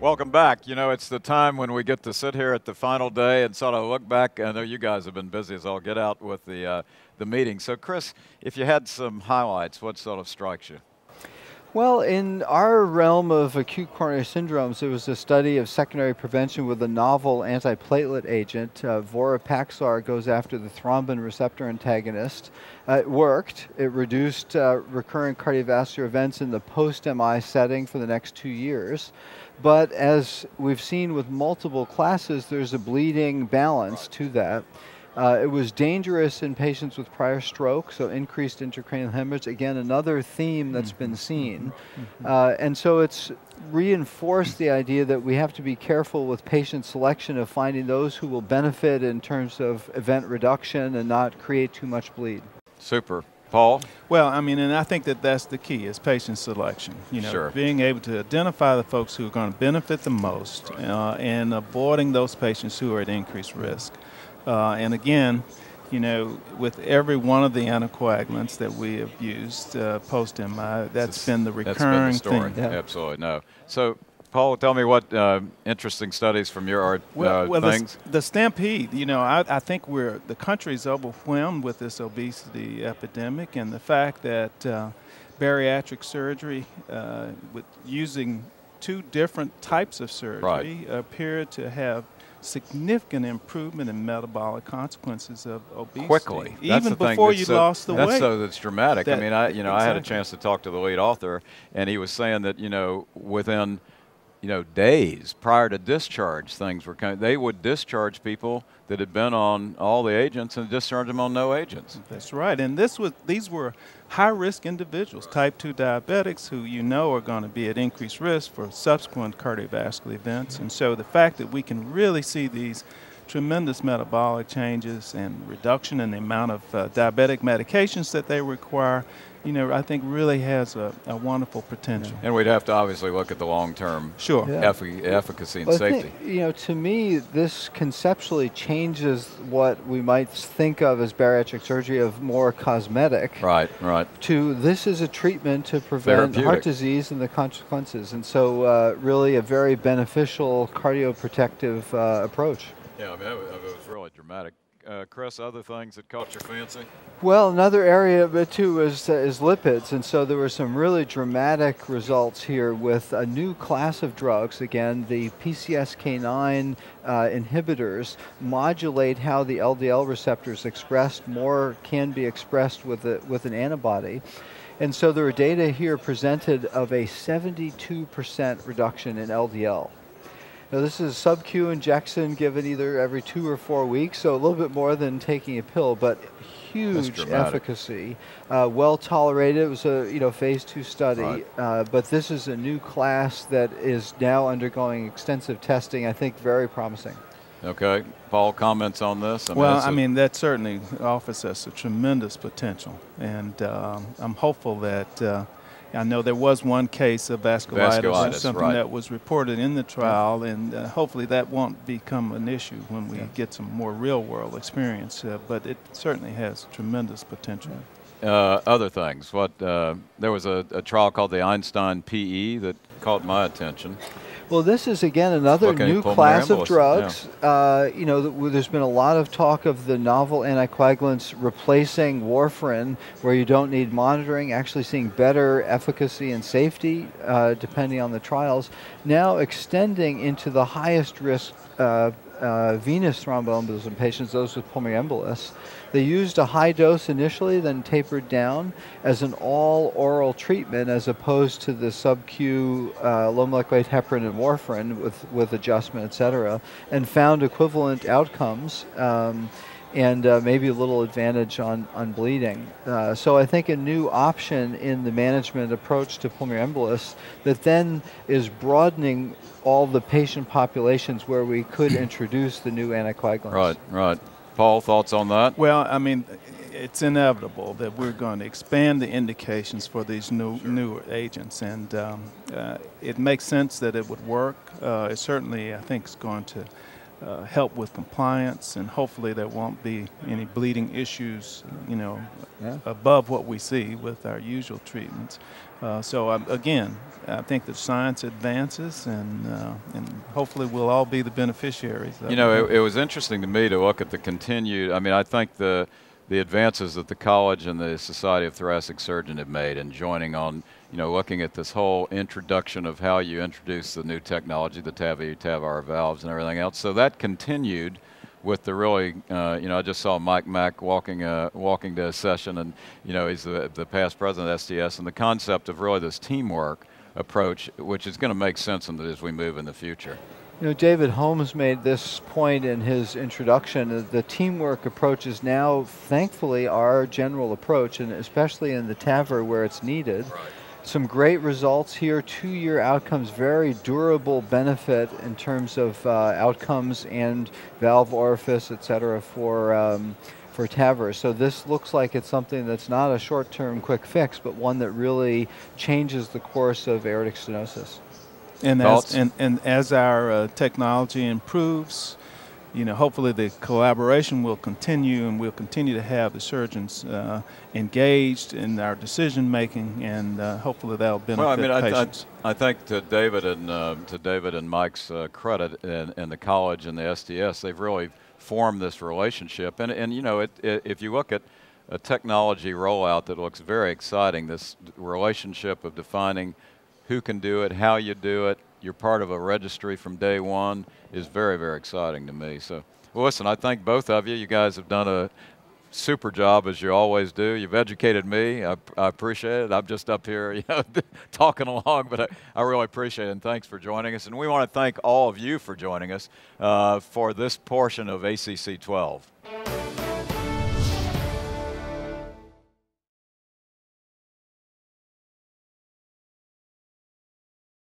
Welcome back. You know, it's the time when we get to sit here at the final day and sort of look back. I know you guys have been busy as all get out with the meeting. So, Chris, if you had some highlights, what sort of strikes you? Well, in our realm of acute coronary syndromes, there was a study of secondary prevention with a novel antiplatelet agent. Vorapaxar goes after the thrombin receptor antagonist. It worked. It reduced recurrent cardiovascular events in the post-MI setting for the next 2 years. But as we've seen with multiple classes, there's a bleeding balance to that. It was dangerous in patients with prior stroke, so increased intracranial hemorrhage. Again, another theme that's been seen. And so it's reinforced the idea that we have to be careful with patient selection of finding those who will benefit in terms of event reduction and not create too much bleed. Super. Paul? Well, I mean, and I think that that's the key is patient selection. You know, Sure. Being able to identify the folks who are going to benefit the most and avoiding those patients who are at increased risk. And again, you know, with every one of the anticoagulants that we have used post-MI, that's been the recurring thing. Yeah. Absolutely, no. So, Paul, tell me what interesting studies from your things. The Stampede, you know, I think the country's overwhelmed with this obesity epidemic, and the fact that bariatric surgery with using 2 different types of surgery appeared to have significant improvement in metabolic consequences of obesity. Quickly. Even before you lost the weight. That's dramatic. I mean, exactly. I had a chance to talk to the lead author, and he was saying that, you know, within, you know, days prior to discharge, things were coming. They would discharge people that had been on all the agents and discharge them on no agents. That's right. And these were high-risk individuals, type 2 diabetics, who you know are going to be at increased risk for subsequent cardiovascular events. And so the fact that we can really see these tremendous metabolic changes and reduction in the amount of diabetic medications that they require, you know, I think really has a wonderful potential. And we'd have to obviously look at the long-term efficacy and safety. I think, you know, to me, this conceptually changes what we might think of as bariatric surgery of more cosmetic. Right, right. To this is a treatment to prevent heart disease and the consequences. And so really a very beneficial cardioprotective approach. Yeah, I mean, it was really dramatic. Chris, other things that caught your fancy? Well, another area of it too is lipids, and so there were some really dramatic results here with a new class of drugs. Again, the PCSK9 inhibitors modulate how the LDL receptors expressed. More can be expressed with an antibody. And so there are data here presented of a 72% reduction in LDL. Now, this is sub-Q injection given either every 2 or 4 weeks, so a little bit more than taking a pill, but huge efficacy. Well tolerated. It was a phase 2 study, but this is a new class that is now undergoing extensive testing. I think very promising. Okay, Paul, comments on this? I mean, that certainly offers us a tremendous potential, and I'm hopeful that. I know there was one case of vasculitis something that was reported in the trial, and hopefully that won't become an issue when we get some more real-world experience, but it certainly has tremendous potential. Other things. There was a trial called the Einstein PE that caught my attention. Well, this is, again, another new class of drugs. You know, there's been a lot of talk of the novel anticoagulants replacing warfarin, where you don't need monitoring, actually seeing better efficacy and safety, depending on the trials. Now extending into the highest risk venous thromboembolism patients, those with pulmonary embolus. They used a high dose initially, then tapered down as an all-oral treatment as opposed to the sub-Q low molecular weight heparin and warfarin with adjustment, et cetera, and found equivalent outcomes and maybe a little advantage on bleeding. So I think a new option in the management approach to pulmonary embolus that then is broadening all the patient populations where we could introduce the new anticoagulants. Right, right. Paul, thoughts on that? Well, I mean, it's inevitable that we're going to expand the indications for these newer agents, and it makes sense that it would work. It certainly, I think, is going to help with compliance, and hopefully there won't be any bleeding issues, you know, above what we see with our usual treatments. Again, I think that science advances, and hopefully we'll all be the beneficiaries. You know, it was interesting to me to look at the continued, I mean, I think the advances that the college and the Society of Thoracic Surgeons have made in joining on, you know, looking at this whole introduction of how you introduce the new technology, the TAVR valves and everything else. So that continued with the really, you know, I just saw Mike Mack walking to a session, and, you know, he's the past president of STS, and the concept of really this teamwork approach, which is going to make sense as we move in the future. You know, David Holmes made this point in his introduction. The teamwork approach is now, thankfully, our general approach, and especially in the TAVR where it's needed. Right. Some great results here, 2-year outcomes, very durable benefit in terms of outcomes and valve orifice, et cetera, for TAVR. So this looks like it's something that's not a short-term quick fix, but one that really changes the course of aortic stenosis. And as our technology improves, you know, hopefully the collaboration will continue, and we'll continue to have the surgeons engaged in our decision making, and hopefully that'll benefit patients. I think to David and Mike's credit, and the college and the STS, they've really formed this relationship. And you know, if you look at a technology rollout that looks very exciting, this relationship of defining who can do it, how you do it, you're part of a registry from day one, is very, very exciting to me. So, well, listen, I thank both of you. You guys have done a super job, as you always do. You've educated me. I appreciate it. I'm just up here, you know, talking along, but I really appreciate it, and thanks for joining us. And we want to thank all of you for joining us for this portion of ACC 12.